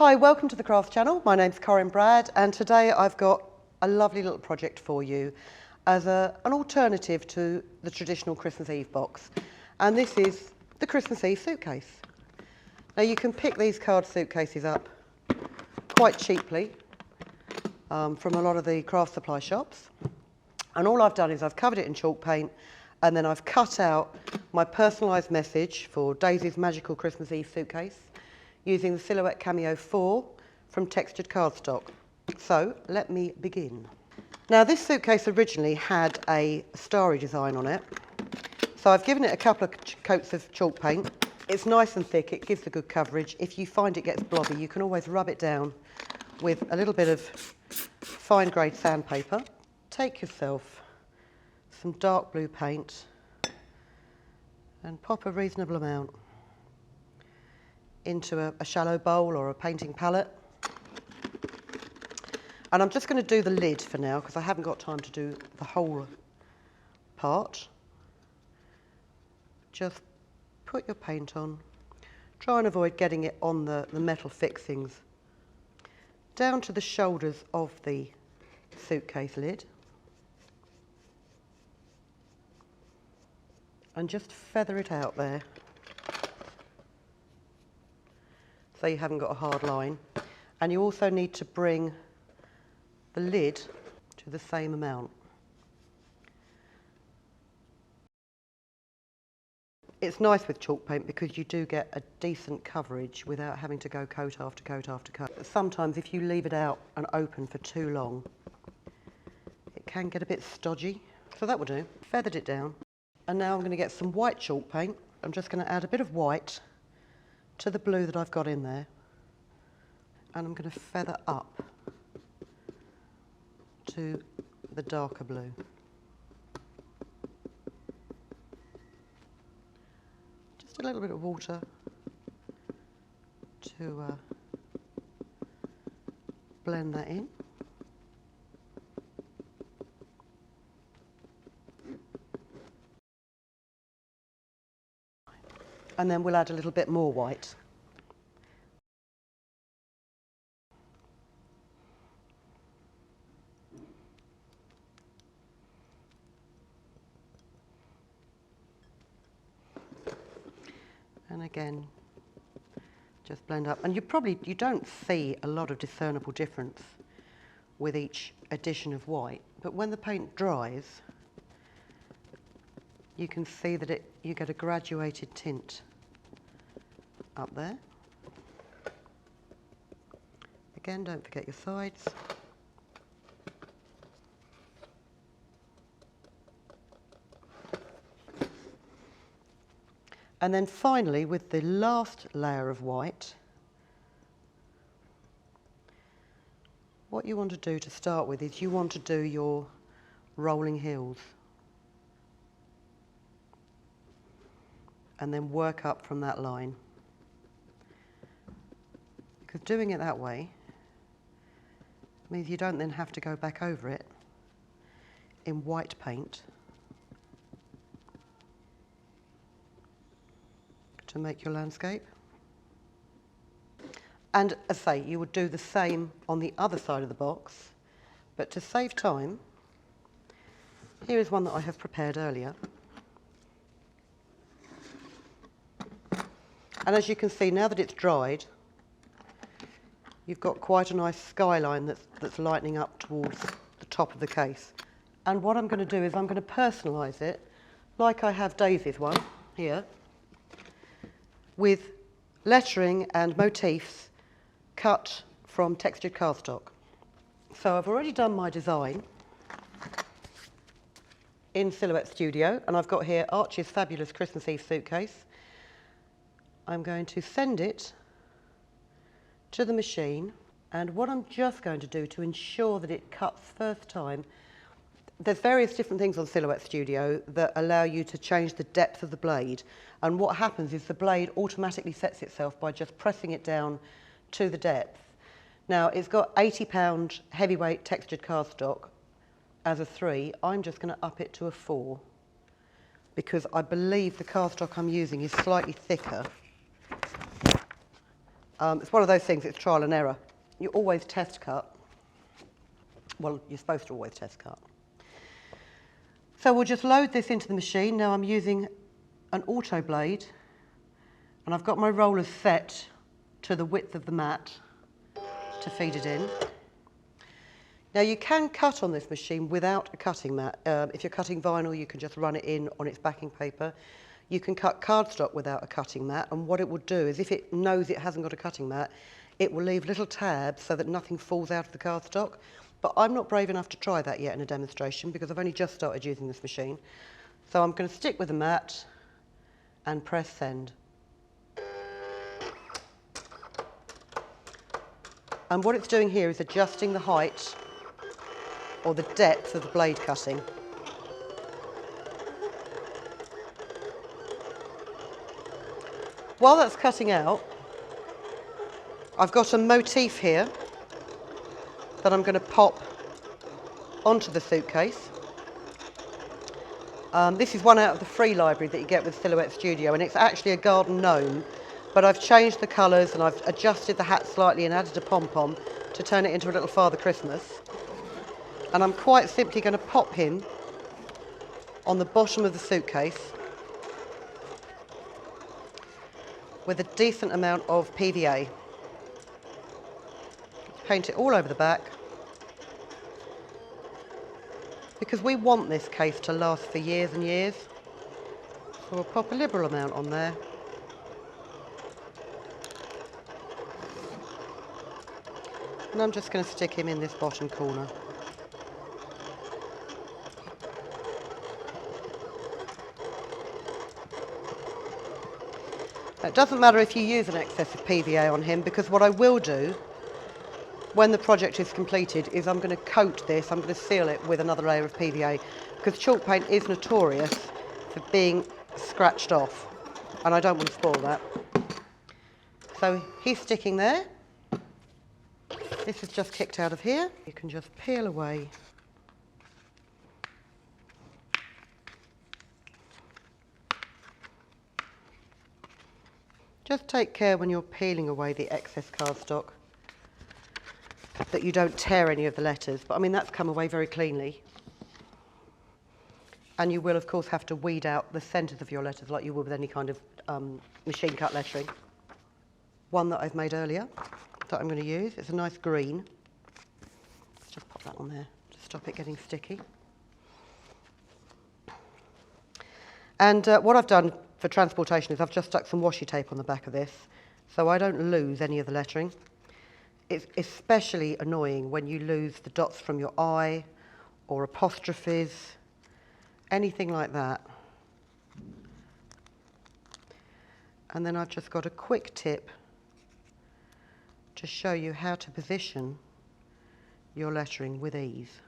Hi, welcome to the Crafts channel. My name's Corinne Brad, and today I've got a lovely little project for you as an alternative to the traditional Christmas Eve box. And this is the Christmas Eve suitcase. Now you can pick these card suitcases up quite cheaply from a lot of the craft supply shops. And all I've done is I've covered it in chalk paint, and then I've cut out my personalised message for Daisy's Magical Christmas Eve suitcase using the Silhouette Cameo 4 from textured cardstock. So let me begin. Now this suitcase originally had a starry design on it, so I've given it a couple of coats of chalk paint. It's nice and thick, it gives a good coverage. If you find it gets blobby, you can always rub it down with a little bit of fine grade sandpaper. Take yourself some dark blue paint and pop a reasonable amount into a shallow bowl or a painting palette. And I'm just going to do the lid for now because I haven't got time to do the whole part. Just put your paint on. Try and avoid getting it on the metal fixings. Down to the shoulders of the suitcase lid. And just feather it out there, so you haven't got a hard line. And you also need to bring the lid to the same amount. It's nice with chalk paint because you do get a decent coverage without having to go coat after coat after coat. But sometimes if you leave it out and open for too long, it can get a bit stodgy. So that will do. Feathered it down. And now I'm going to get some white chalk paint. I'm just going to add a bit of white to the blue that I've got in there. And I'm going to feather up to the darker blue. Just a little bit of water to blend that in. And then we'll add a little bit more white. And again, just blend up. And you don't see a lot of discernible difference with each addition of white, but when the paint dries, you can see that you get a graduated tint up there. Again, don't forget your sides. And then finally, with the last layer of white, what you want to do to start with is you want to do your rolling hills. And then work up from that line. Because doing it that way means you don't then have to go back over it in white paint to make your landscape. And as I say, you would do the same on the other side of the box, but to save time, here is one that I have prepared earlier. And as you can see, now that it's dried, you've got quite a nice skyline that's lightening up towards the top of the case. And what I'm going to do is I'm going to personalise it, like I have Daisy's one here, with lettering and motifs cut from textured cardstock. So I've already done my design in Silhouette Studio, and I've got here Archie's fabulous Christmas Eve suitcase. I'm going to send it to the machine, and what I'm just going to do to ensure that it cuts first time, there's various different things on Silhouette Studio that allow you to change the depth of the blade, and what happens is the blade automatically sets itself by just pressing it down to the depth. Now it's got 80-pound heavyweight textured cardstock as a 3. I'm just going to up it to a 4 because I believe the cardstock I'm using is slightly thicker It's one of those things, it's trial and error. You always test cut. Well, you're supposed to always test cut. So we'll just load this into the machine. Now I'm using an auto blade, and I've got my rollers set to the width of the mat to feed it in. Now you can cut on this machine without a cutting mat. If you're cutting vinyl, you can just run it in on its backing paper. You can cut cardstock without a cutting mat, and what it will do is if it knows it hasn't got a cutting mat, it will leave little tabs so that nothing falls out of the cardstock. But I'm not brave enough to try that yet in a demonstration because I've only just started using this machine. So I'm going to stick with the mat and press send. And what it's doing here is adjusting the height or the depth of the blade cutting. While that's cutting out, I've got a motif here that I'm going to pop onto the suitcase. This is one out of the free library that you get with Silhouette Studio, and it's actually a garden gnome, but I've changed the colours and I've adjusted the hat slightly and added a pom-pom to turn it into a little Father Christmas. And I'm quite simply going to pop him on the bottom of the suitcase with a decent amount of PVA. Paint it all over the back because we want this case to last for years and years. So we'll pop a liberal amount on there. And I'm just going to stick him in this bottom corner. It doesn't matter if you use an excess of PVA on him, because what I will do when the project is completed is I'm going to coat this, I'm going to seal it with another layer of PVA, because chalk paint is notorious for being scratched off, and I don't want to spoil that. So he's sticking there. This is just kicked out of here. You can just peel away . Just take care when you're peeling away the excess cardstock that you don't tear any of the letters. But I mean, that's come away very cleanly. And you will, of course, have to weed out the centres of your letters like you would with any kind of machine cut lettering. One that I've made earlier that I'm going to use. It's a nice green. Let's just pop that on there to stop it getting sticky. And what I've done for transportation is I've just stuck some washi tape on the back of this so I don't lose any of the lettering. It's especially annoying when you lose the dots from your eye or apostrophes, anything like that. And then I've just got a quick tip to show you how to position your lettering with ease.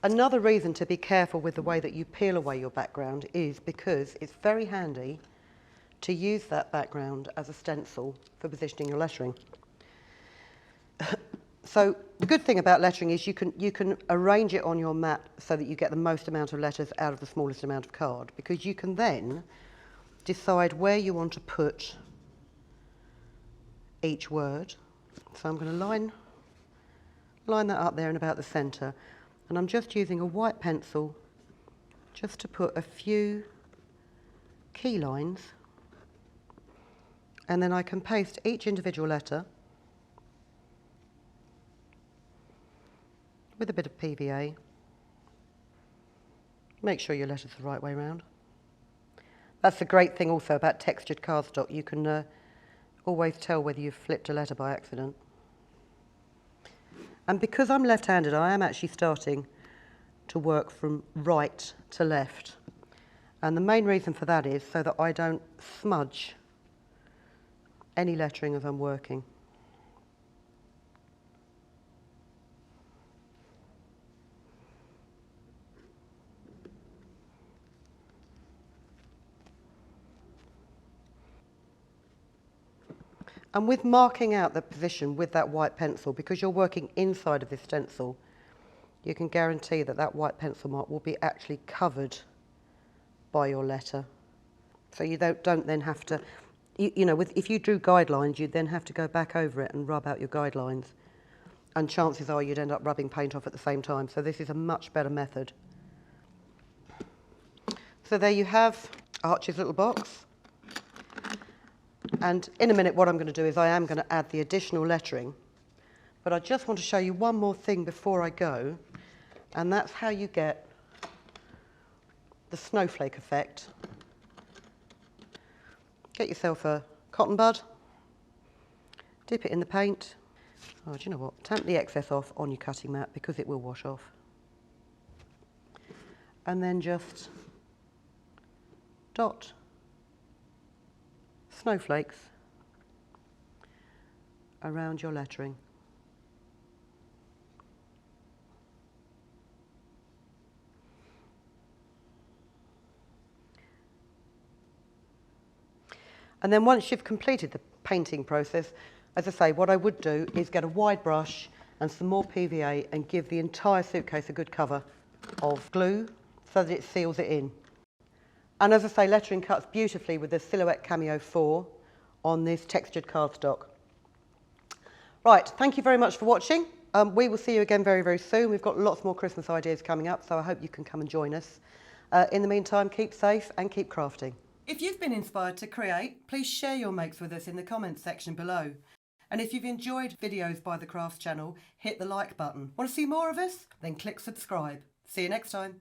Another reason to be careful with the way that you peel away your background is because it's very handy to use that background as a stencil for positioning your lettering. So the good thing about lettering is you can arrange it on your mat so that you get the most amount of letters out of the smallest amount of card, because you can then decide where you want to put each word. So I'm going to line that up there in about the centre, and I'm just using a white pencil just to put a few key lines, and then I can paste each individual letter with a bit of PVA. Make sure your letter's the right way round. That's the great thing also about textured cardstock. You can always tell whether you've flipped a letter by accident. And because I'm left-handed, I am actually starting to work from right to left. And the main reason for that is so that I don't smudge any lettering as I'm working. And with marking out the position with that white pencil, because you're working inside of this stencil, you can guarantee that that white pencil mark will be actually covered by your letter. So you don't then have to, you know, if you drew guidelines, you'd then have to go back over it and rub out your guidelines. And chances are you'd end up rubbing paint off at the same time. So this is a much better method. So there you have Archie's little box. And in a minute, what I'm going to do is I am going to add the additional lettering. But I just want to show you one more thing before I go. And that's how you get the snowflake effect. Get yourself a cotton bud, dip it in the paint. Oh, do you know what? Tamp the excess off on your cutting mat because it will wash off. And then just dot snowflakes around your lettering. And then once you've completed the painting process, as I say, what I would do is get a wide brush and some more PVA and give the entire suitcase a good cover of glue so that it seals it in. And as I say, lettering cuts beautifully with the Silhouette Cameo 4 on this textured cardstock. Right, thank you very much for watching. We will see you again very, very soon. We've got lots more Christmas ideas coming up, so I hope you can come and join us. In the meantime, keep safe and keep crafting. If you've been inspired to create, please share your makes with us in the comments section below. And if you've enjoyed videos by the Crafts channel, hit the like button. Want to see more of us? Then click subscribe. See you next time.